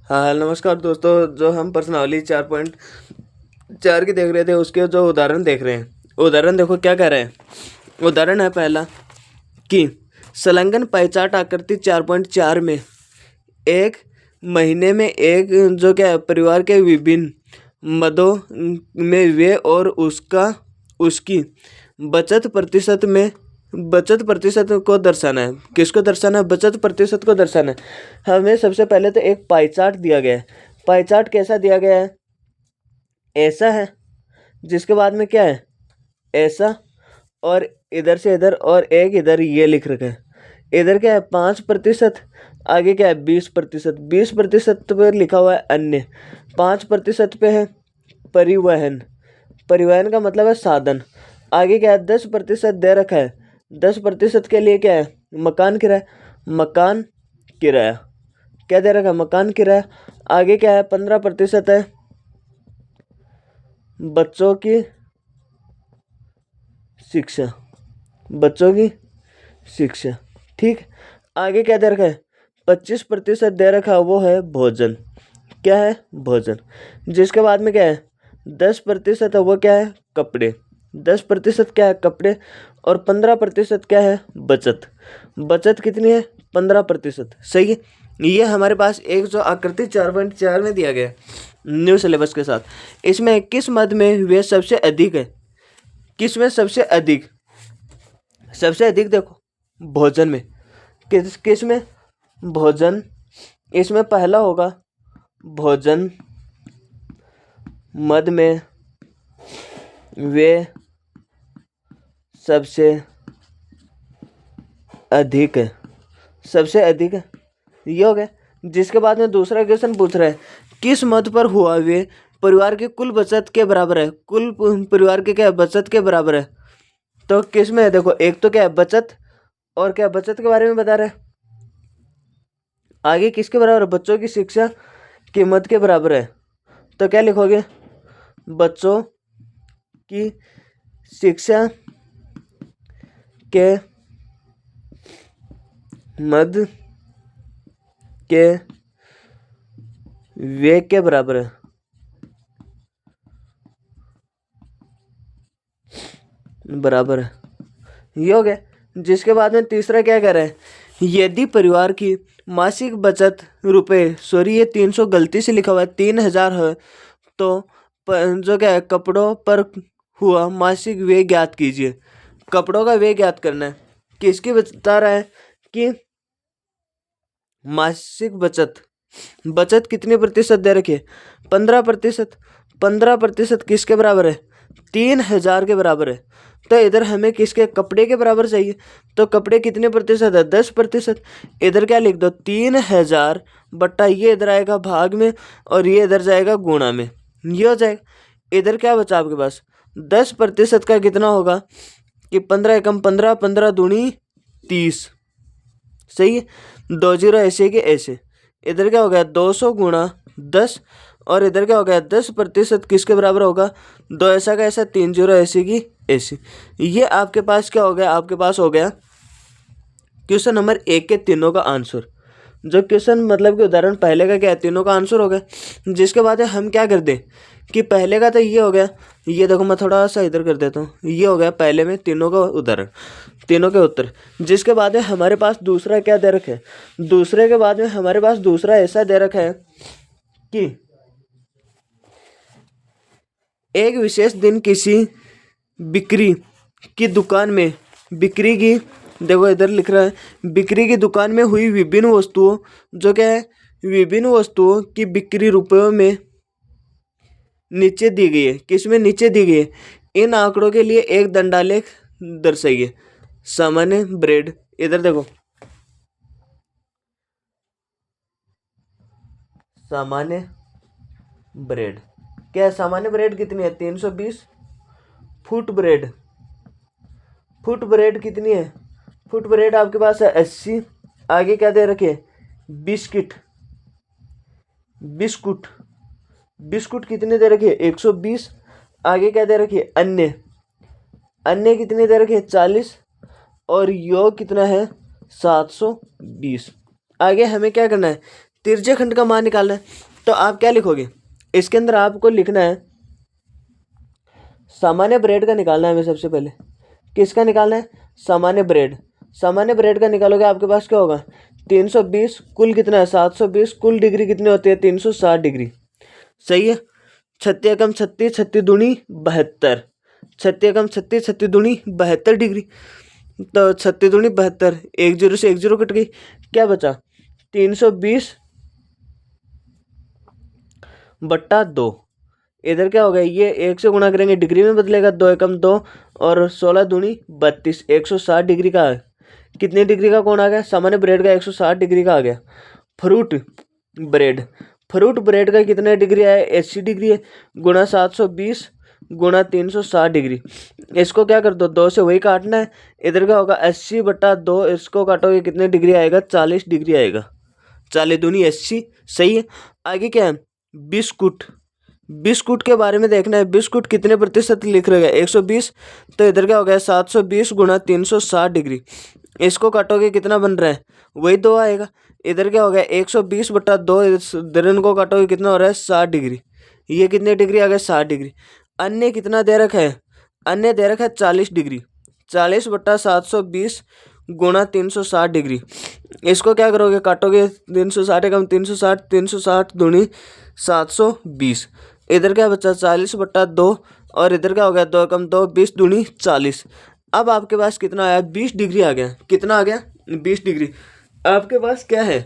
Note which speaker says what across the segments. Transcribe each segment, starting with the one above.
Speaker 1: हाँ नमस्कार दोस्तों। जो हम प्रश्नावली 4.4 की देख रहे थे, उसके जो उदाहरण देख रहे हैं, उदाहरण देखो क्या कह रहे हैं। उदाहरण है पहला कि संलग्न पाई चार्ट आकृति 4.4 में एक महीने में एक जो क्या है परिवार के विभिन्न मदों में व्यय और उसकी बचत प्रतिशत को दर्शाना है। किसको दर्शाना है? बचत प्रतिशत को दर्शाना है। हमें सबसे पहले तो एक पाई चार्ट दिया गया है। पाई चार्ट कैसा दिया गया है? ऐसा है, जिसके बाद में क्या है? ऐसा, और इधर से इधर और एक इधर ये लिख रखा है। इधर क्या है? 5%, आगे क्या है? 20%। 20% पे लिखा हुआ है अन्य, 5% पे है परिवहन। परिवहन का मतलब है साधन। आगे क्या है? 10% दे रखा है। 10% के लिए क्या है? मकान किराया। मकान किराया क्या दे रखा है? मकान किराया। आगे क्या है? 15% है बच्चों की शिक्षा। बच्चों की शिक्षा, ठीक। आगे क्या दे रखा है? 25% दे रखा है, वो है भोजन। क्या है? भोजन। जिसके बाद में क्या है? 10% है, वो क्या है? कपड़े। 10% क्या है? कपड़े। और 15% क्या है? बचत। बचत कितनी है? 15%। सही है। ये हमारे पास एक जो आकृति 4.4 में दिया गया है न्यू सिलेबस के साथ। इसमें किस मद में वे सबसे अधिक है? किस में सबसे अधिक? सबसे अधिक देखो भोजन में। किस किस में? भोजन। इसमें पहला होगा भोजन मद में वे सबसे अधिक है। सबसे अधिक है, ये हो गया। जिसके बाद में दूसरा क्वेश्चन पूछ रहा है किस मद पर हुआ वे परिवार की कुल बचत के बराबर है। कुल परिवार के क्या है? बचत के बराबर है। तो किस में है? देखो एक तो क्या है? बचत, और क्या बचत के बारे में बता रहे हैं। आगे किसके बराबर है? बच्चों की शिक्षा कीमत के बराबर है। तो क्या लिखोगे? बच्चों की शिक्षा के मद के व्यय के बराबर है। बराबर है, ये हो गया। जिसके बाद में तीसरा क्या कह रहा है? यदि परिवार की मासिक बचत ये 300 गलती से लिखा हुआ है, 3000 है। तो जो क्या है? कपड़ों पर हुआ मासिक व्यय ज्ञात कीजिए। कपड़ों का व्यय ज्ञात करना है। किसकी बता रहा है कि मासिक बचत। बचत कितने प्रतिशत दे रखी है? 15%। 15% किसके बराबर है? 3000 के बराबर है। तो इधर हमें किसके? कपड़े के बराबर चाहिए। तो कपड़े कितने प्रतिशत है? 10%। इधर क्या लिख दो? 3000 बट्टा ये इधर आएगा भाग में, और ये इधर जाएगा गुणा में। ये हो जाएगा। इधर क्या बचा आपके पास? 10% का कितना होगा कि 15 एकम 15, 15 दूनी 30। सही है। 2 जीरो ऐसे के ऐसे। इधर क्या हो गया? 200 गुणा 10, और इधर क्या हो गया? 10% किसके बराबर होगा? 2 ऐसा का ऐसा, 3 जीरो ऐसे की ऐसे। ये आपके पास क्या हो गया? आपके पास हो गया क्वेश्चन नंबर 1 के तीनों का आंसर। जो क्वेश्चन मतलब कि उदाहरण पहले का क्या है? तीनों का आंसर हो गया। जिसके बाद हम क्या कर दें कि पहले का तो ये हो गया। ये देखो मैं थोड़ा सा इधर कर देता हूँ। ये हो गया पहले में तीनों का उदाहरण, तीनों के उत्तर। जिसके बाद में हमारे पास दूसरा क्या दे रखा है? दूसरे के बाद में हमारे पास दूसरा ऐसा दे रखा है कि एक विशेष दिन किसी बिक्री की दुकान में बिक्री की, देखो इधर लिख रहा है बिक्री की दुकान में हुई विभिन्न वस्तुओं, जो क्या है? विभिन्न वस्तुओं की बिक्री रुपयों में नीचे दी गई है। किस में नीचे दी गई है? इन आंकड़ों के लिए एक दंडालेख दर्शाइए। सामान्य ब्रेड, इधर देखो सामान्य ब्रेड क्या है? सामान्य ब्रेड कितनी है? 320। फुट ब्रेड, फुट ब्रेड कितनी है? फुट ब्रेड आपके पास है 80। आगे क्या दे रखे? बिस्किट, बिस्कुट, बिस्कुट कितने दे रखे? 120। आगे क्या दे रखी है? अन्य, अन्य कितने दे रखे? 40। और योग कितना है? 720। आगे हमें क्या करना है? तिरछे खंड का मान निकालना है, तो आप क्या लिखोगे, इसके अंदर आपको लिखना है सामान्य ब्रेड का निकालना है हमें सबसे पहले। किसका निकालना है, सामान्य ब्रेड। सामान्य ब्रेड का निकालोगे आपके पास क्या होगा, 320 कुल कितना है 720, कुल डिग्री कितनी होती है 360 डिग्री। सही है। 36 एकम 36, 36 दूनी 72, 36 एकम 36, 36 दूनी 72 डिग्री। तो 36 दूनी 72, 1 जीरो से 1 जीरो कट गई, क्या बचा 320 बट्टा 2। इधर क्या हो गया, ये 1 से गुणा करेंगे डिग्री में बदलेगा, 2 एकम 2 और 16 दूनी 32, 160 डिग्री का है। कितने डिग्री का कौन आ गया, सामान्य ब्रेड का 160 डिग्री का आ गया। फ्रूट ब्रेड, फ्रूट ब्रेड का कितने डिग्री है 80 डिग्री है, गुणा 720 गुणा 360 डिग्री। इसको क्या कर दो, 2 से वही काटना है। इधर क्या होगा 80 बट्टा 2, इसको काटोगे कितने डिग्री आएगा 40 डिग्री आएगा, 40 दूनी 80। सही है। आगे क्या है, बिस्कुट। बिस्कुट के बारे में देखना है, बिस्कुट कितने प्रतिशत लिख रहे हैं 120, तो इधर क्या हो गया 720 गुणा 360 डिग्री। इसको काटोगे कितना बन रहा है, वही 2 आएगा। इधर क्या हो गया 120 बट्टा 2, इधर को काटोगे कितना हो रहा है 60 डिग्री। ये कितने डिग्री आ गया 60 डिग्री। अन्य कितना दे रखा है, अन्य दे रखा है 40 डिग्री, 40 बट्टा 720 गुणा 360 डिग्री। इसको क्या करोगे, काटोगे 360 कम 360, 360 दूनी 720। इधर क्या बचा 40 बट्टा 2, और इधर क्या हो गया 2 कम 2, 20 दूनी 40। अब आपके पास कितना आया 20 डिग्री आ गया। कितना आ गया 20 डिग्री। आपके पास क्या है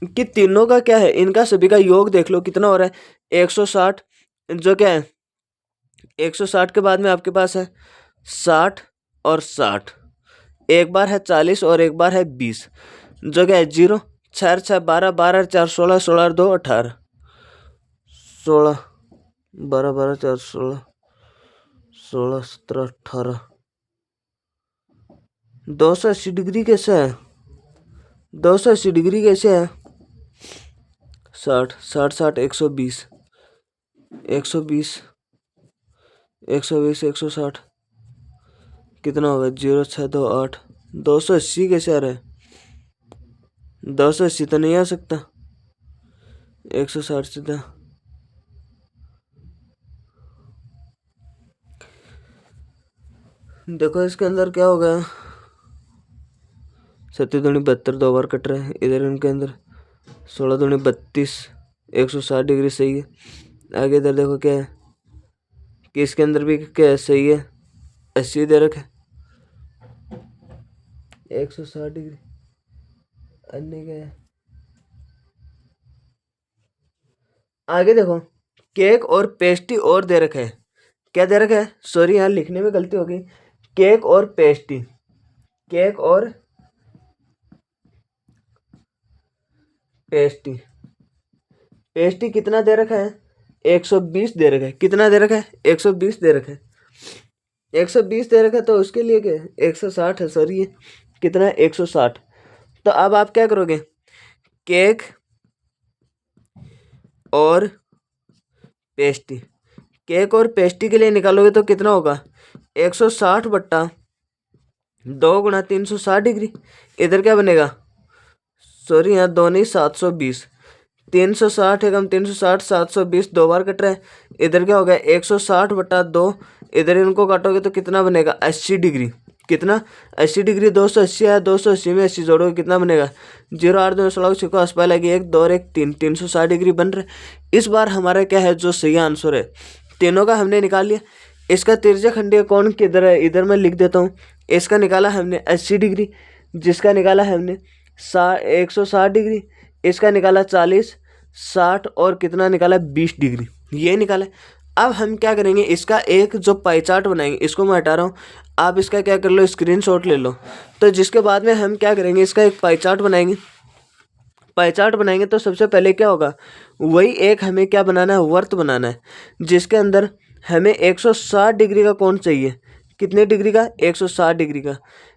Speaker 1: कि तीनों का क्या है, इनका सभी का योग देख लो कितना हो रहा है 160, जो क्या है 160 के बाद में आपके पास है 60 और 60, एक बार है 40 और एक बार है 20, जो क्या है 0, 6 6 12, 12 4 16, 16 2 18, 16 12 12 4 16, 16 17 18। 280 डिग्री कैसे है, 280 डिग्री कैसे है, 60 60 60 120, 120 120 160 कितना होगा 0 6 2 8। 280 कैसे आ रहा है, 280 तो नहीं आ सकता, 160 सीधा। देखो इसके अंदर क्या होगा, 37 दूनी 72, 2 बार कट रहे हैं। इधर इनके अंदर 16 दूनी 32, 160 डिग्री सही है। आगे इधर देखो क्या है कि इसके अंदर भी क्या है सही है, 80 दे रखा है, 160 डिग्री। अन्य क्या है, आगे देखो केक और पेस्ट्री और दे रखा है। क्या दे रखा है, सॉरी यहाँ लिखने में गलती हो गई, केक और पेस्ट्री, केक और पेस्ट्री। पेस्ट्री कितना दे रखा है 120 दे रखा है। कितना दे रखा है 120 दे रखा है, 120 दे रखा है, तो उसके लिए क्या 160 है, सॉरी ये कितना है 160। तो अब आप क्या करोगे, केक और पेस्ट्री, केक और पेस्ट्री के लिए निकालोगे तो कितना होगा 160 बट्टा 2 गुणा 360 डिग्री। इधर क्या बनेगा, सॉरी यहाँ 2 नहीं 720, 360 एकम 360, 720 2 बार कट रहा है। इधर क्या हो गया 160 बट्टा 2, इधर इनको काटोगे तो कितना बनेगा 80 डिग्री। कितना 80 डिग्री, 280 है, 280 में 80 जोड़ोगे कितना बनेगा 0 8 2 16 6 आसपास लगी 1 2 1 3, 360 डिग्री बन रहा है। इस बार हमारा क्या है जो सही आंसर है, तीनों का हमने निकाल लिया। इसका तिरछा खंडीय कोण किधर है, इधर मैं लिख देता हूँ। इसका निकाला हमने 80 डिग्री, जिसका निकाला हमने 160 डिग्री, इसका निकाला 40 60 और कितना निकाला 20 डिग्री, ये निकाला। अब हम क्या करेंगे, इसका एक जो पाई चार्ट बनाएंगे, इसको मैं हटा रहा हूँ, आप इसका क्या कर लो स्क्रीनशॉट ले लो। तो जिसके बाद में हम क्या करेंगे, इसका एक पाई चार्ट बनाएंगे। पाई चार्ट बनाएंगे तो सबसे पहले क्या होगा, वही एक हमें क्या बनाना है, वर्त बनाना है, जिसके अंदर हमें 160 डिग्री का कोण चाहिए। कितने डिग्री का 160 डिग्री का,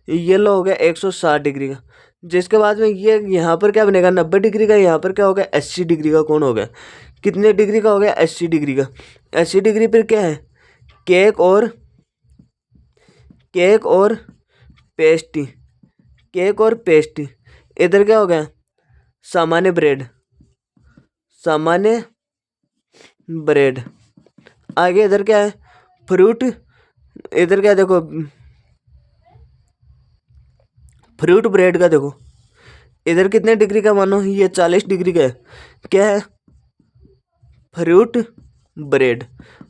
Speaker 1: ये लो हो गया 160 डिग्री का। जिसके बाद में ये यहाँ पर क्या बनेगा 90 डिग्री का, यहाँ पर क्या हो गया 80 डिग्री का कोण हो गया। कितने डिग्री का हो गया 80 डिग्री का। 80 डिग्री पर क्या है, केक और पेस्ट्री, केक और पेस्ट्री। इधर क्या हो गया सामान्य ब्रेड, सामान्य ब्रेड। आगे इधर क्या है, फ्रूट। इधर क्या देखो, फ्रूट ब्रेड का देखो, इधर कितने डिग्री का मानो, ये 40 डिग्री का है। क्या है, फ्रूट ब्रेड।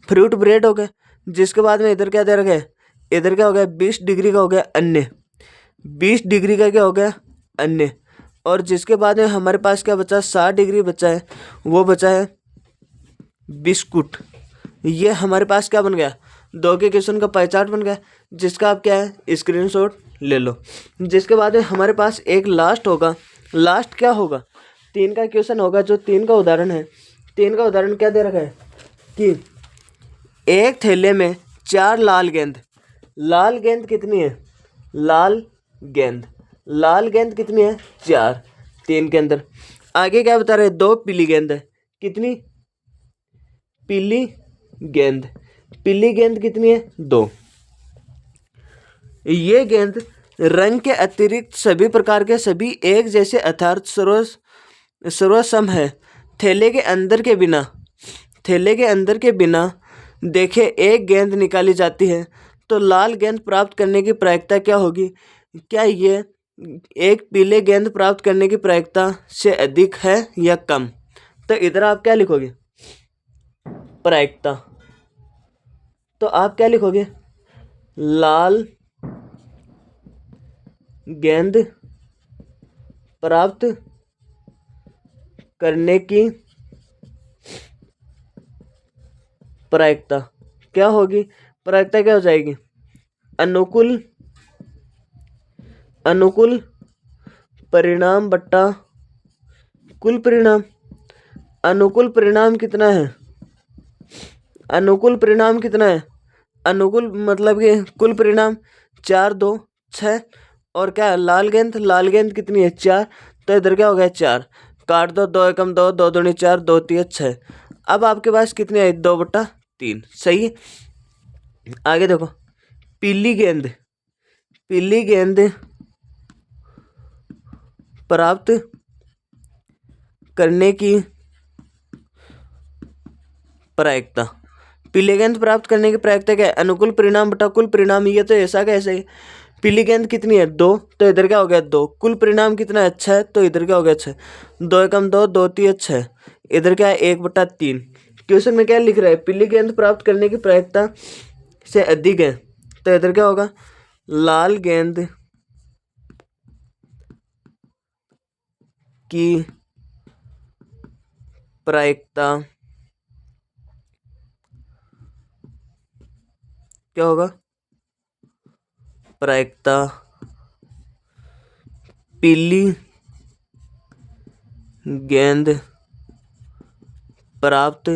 Speaker 1: फ्रूट ब्रेड हो गया। जिसके बाद में इधर क्या दे रखा है, इधर क्या हो गया, 20 डिग्री का हो गया अन्य। 20 डिग्री का क्या हो गया, अन्य। और जिसके बाद में हमारे पास क्या बचा, 60 डिग्री बचा है, वो बचा है बिस्कुट। ये हमारे पास क्या बन गया, 2 के क्वेश्चन का पाई चार्ट बन गया, जिसका आप क्या है, स्क्रीनशॉट ले लो। जिसके बाद में हमारे पास एक लास्ट होगा। लास्ट क्या होगा, 3 का क्वेश्चन होगा, जो 3 का उदाहरण है। 3 का उदाहरण क्या दे रखा है कि एक थैले में 4 लाल गेंद। लाल गेंद कितनी है, लाल गेंद कितनी है, 4, 3 के अंदर। आगे क्या बता रहे हैं, 2 पीली गेंद है। कितनी, पीली गेंद कितनी है, 2। ये गेंद रंग के अतिरिक्त सभी प्रकार के सभी एक जैसे अर्थात सर्वसम है। थैले के अंदर के बिना देखे एक गेंद निकाली जाती है तो लाल गेंद प्राप्त करने की प्रायिकता क्या होगी। क्या ये एक पीले गेंद प्राप्त करने की प्रायिकता से अधिक है या कम। तो इधर आप क्या लिखोगे, प्रायिकता। तो आप क्या लिखोगे, लाल गेंद प्राप्त करने की प्रायिकता क्या होगी, प्रायिकता क्या हो जाएगी, अनुकूल परिणाम बट्टा कुल परिणाम। अनुकूल परिणाम कितना है, अनुकूल मतलब कि कुल परिणाम 4, 2, 6। और क्या है, लाल गेंद कितनी है, 4। तो इधर क्या हो गया, 4 काट दो, 2 एकम 2, 2 दूनी 4, 2 तिया 6। अब आपके पास कितनी आई, 2/3। सही। आगे देखो, पीली गेंद प्राप्त करने की प्रायिकता। पीली गेंद प्राप्त करने की प्रायिकता क्या है, अनुकूल परिणाम बटा कुल परिणाम। ये तो ऐसा कैसे है, पीली गेंद कितनी है, 2। तो इधर क्या हो गया, 2। कुल परिणाम कितना है, 6। तो इधर क्या हो गया, 6। 2 एकम 2, 2 तिया 6। इधर क्या है, 1/3। क्वेश्चन में क्या लिख रहा है, पीली गेंद प्राप्त करने की प्रायिकता से अधिक है। तो इधर क्या होगा, लाल गेंद की प्रायिकता क्या होगा, प्रायिकता पीली गेंद प्राप्त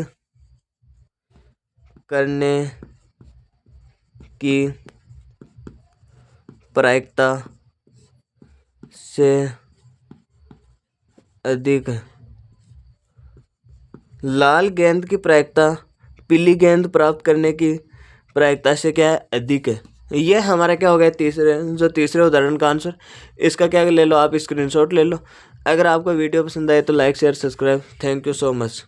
Speaker 1: करने की प्रायिकता से अधिक है। लाल गेंद की प्रायिकता पीली गेंद प्राप्त करने की प्रायिकता से क्या है, अधिक है। ये हमारा क्या हो गया, तीसरे उदाहरण का आंसर। इसका क्या ले लो आप, स्क्रीनशॉट ले लो। अगर आपको वीडियो पसंद आए तो like share subscribe. Thank you so much.